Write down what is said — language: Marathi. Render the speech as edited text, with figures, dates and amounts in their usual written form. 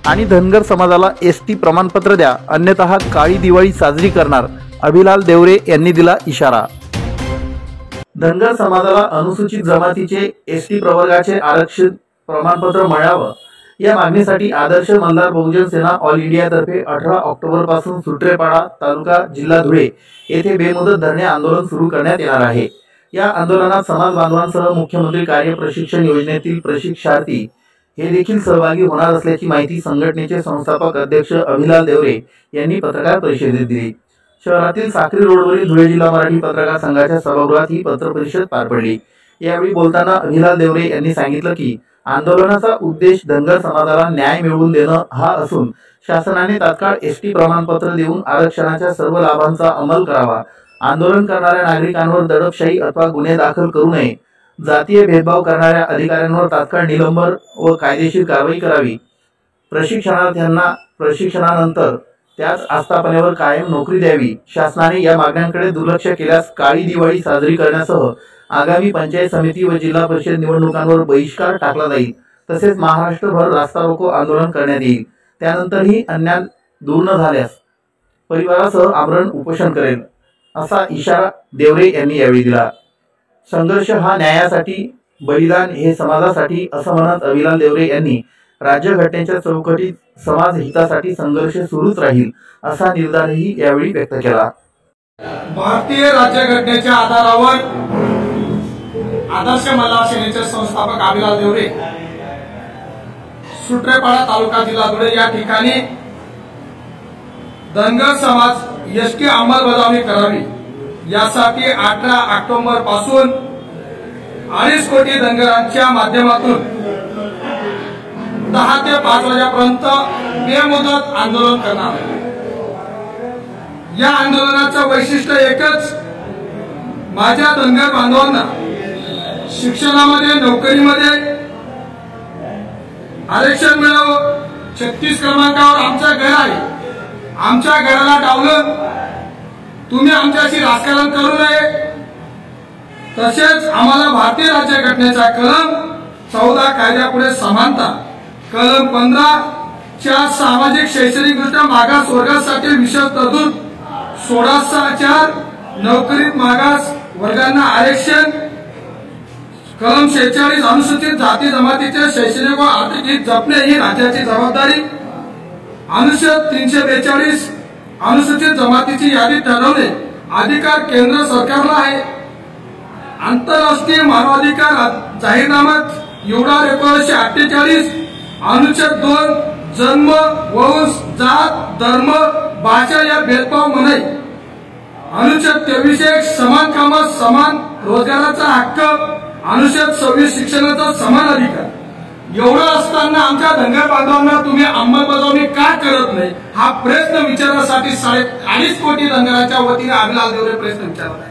आणि धनगर समाजाला एसटी प्रमाणपत्र द्या, अन्यथा काळी दिवाळी साजरी करणार, अभिलाल देवरे यांनी दिला इशारा। धनगर समाजाला अनुसूचित जमातीचे एसटी प्रवर्गाचे आरक्षित प्रमाणपत्र मिळावं या मागणीसाठी आदर्श मल्हार बहुजन सेना ऑल इंडियातर्फे 18 ऑक्टोबर पासून सुत्रेपाडा तालुका जिल्हा धुळे येथे बेमुदत धरणे आंदोलन सुरू करण्यात येणार आहे। या आंदोलनात समाज बांधवांसह मुख्यमंत्री कार्य प्रशिक्षण योजनेतील प्रशिक्षणार्थी हे देखील सहभागी होणार असल्याची माहिती संघटनेचे संस्थापक अध्यक्ष अभिलाल देवरे यांनी पत्रकार परिषदेत दिली। शहरातील साक्री रोडवरील धुळे जिल्हा मराठी पत्रकार संघाच्या सभागृहात ही पत्रपरिषद पार पडली। यावेळी बोलताना अभिलाल देवरे यांनी सांगितलं की आंदोलनाचा उद्देश धनगर समाजाला न्याय मिळवून देणं हा असून शासनाने तात्काळ एसटी प्रमाणपत्र देऊन आरक्षणाच्या सर्व लाभांचा अंमल करावा, आंदोलन करणाऱ्या नागरिकांवर दडपशाही अथवा गुन्हे दाखल करू नये, जातीय भेदभाव करणाऱ्या अधिकाऱ्यांवर तात्काळ निलंबन व कायदेशीर कारवाई करावी, प्रशिक्षणार्थ्यांना प्रशिक्षणानंतर त्याच आस्थापनेवर कायम नोकरी द्यावी। शासनाने या मागण्यांकडे दुर्लक्ष केल्यास काळी दिवाळी साजरी करण्यासह आगामी पंचायत समिती व जिल्हा परिषद निवडणुकांवर बहिष्कार टाकला जाईल, तसेच महाराष्ट्रभर रास्ता रोको आंदोलन करण्यात येईल। त्यानंतरही अन्याय दूर न झाल्यास परिवारासह आमरण उपोषण करेल, असा इशारा देवरे यांनी यावेळी दिला। संघर्ष हा न्यायासाठी, बलिदान हे समाजासाठी असं म्हणत अभिलाल देवरे यांनी राज्यघटनेच्या चौकटीत समाज हितासाठी संघर्ष सुरूच राहील असा निर्धारही यावेळी व्यक्त केला। भारतीय राज्यघटनेच्या आधारावर आदर्श मल्हार सेनेचे संस्थापक अभिलाल देवरे सुत्रेपाडा तालुका जिल्हा धुळे या ठिकाणी धनगर समाज एसटी अंमलबजावणी करावी यासाठी 18 ऑक्टोबर पासून 2.5 कोटी धनगरांच्या माध्यमातून 10 ते 5 वाजेपर्यंत बेमुदत आंदोलन करणार आहे। या आंदोलनाचं वैशिष्ट्य एकच, माझ्या धनगर बांधवांना शिक्षणामध्ये, नोकरीमध्ये आरक्षण मिळावं। 36 क्रमांकावर आमचं घर आहे, आमच्या घराला डावलून तुम्ही आमच्याशी राजकारण करू नये। तसेच आम्हाला भारतीय राज्यघटनेचा कलम 14 कायद्यापुढे समानता, कलम 15 च्या सामाजिक शैक्षणिकदृष्ट्या मागास वर्गासाठी विशेष तरतूद, 16/4 नोकरीत मागास वर्गांना आरक्षण, कलम 46 अनुसूचित जाती जमातीचे शैक्षणिक व आर्थिक हित जपणे ही राज्याची जबाबदारी, अनुच्छेद 342 अनुसूचित जमातीची यादी ठरवणे अधिकार केंद्र सरकारला आहे। आंतरराष्ट्रीय मानवाधिकार जाहीरनाम्यात एवढा 1948 अनुच्छेद 2 जन्म, वंश, जात, धर्म, भाषा या भेदभाव मनाई, अनुच्छेद 23 समान कामात समान रोजगाराचा हक्क, अनुच्छेद 26 शिक्षणाचा समान अधिकार, एवढं असताना आमच्या धनगर बांधवांना तुम्ही अंमलबजावणी का करत नाही हा प्रश्न विचारण्यासाठी 2.5 कोटी धनगरांच्या वतीने अभिलाल देवरे प्रश्न विचारत आहे।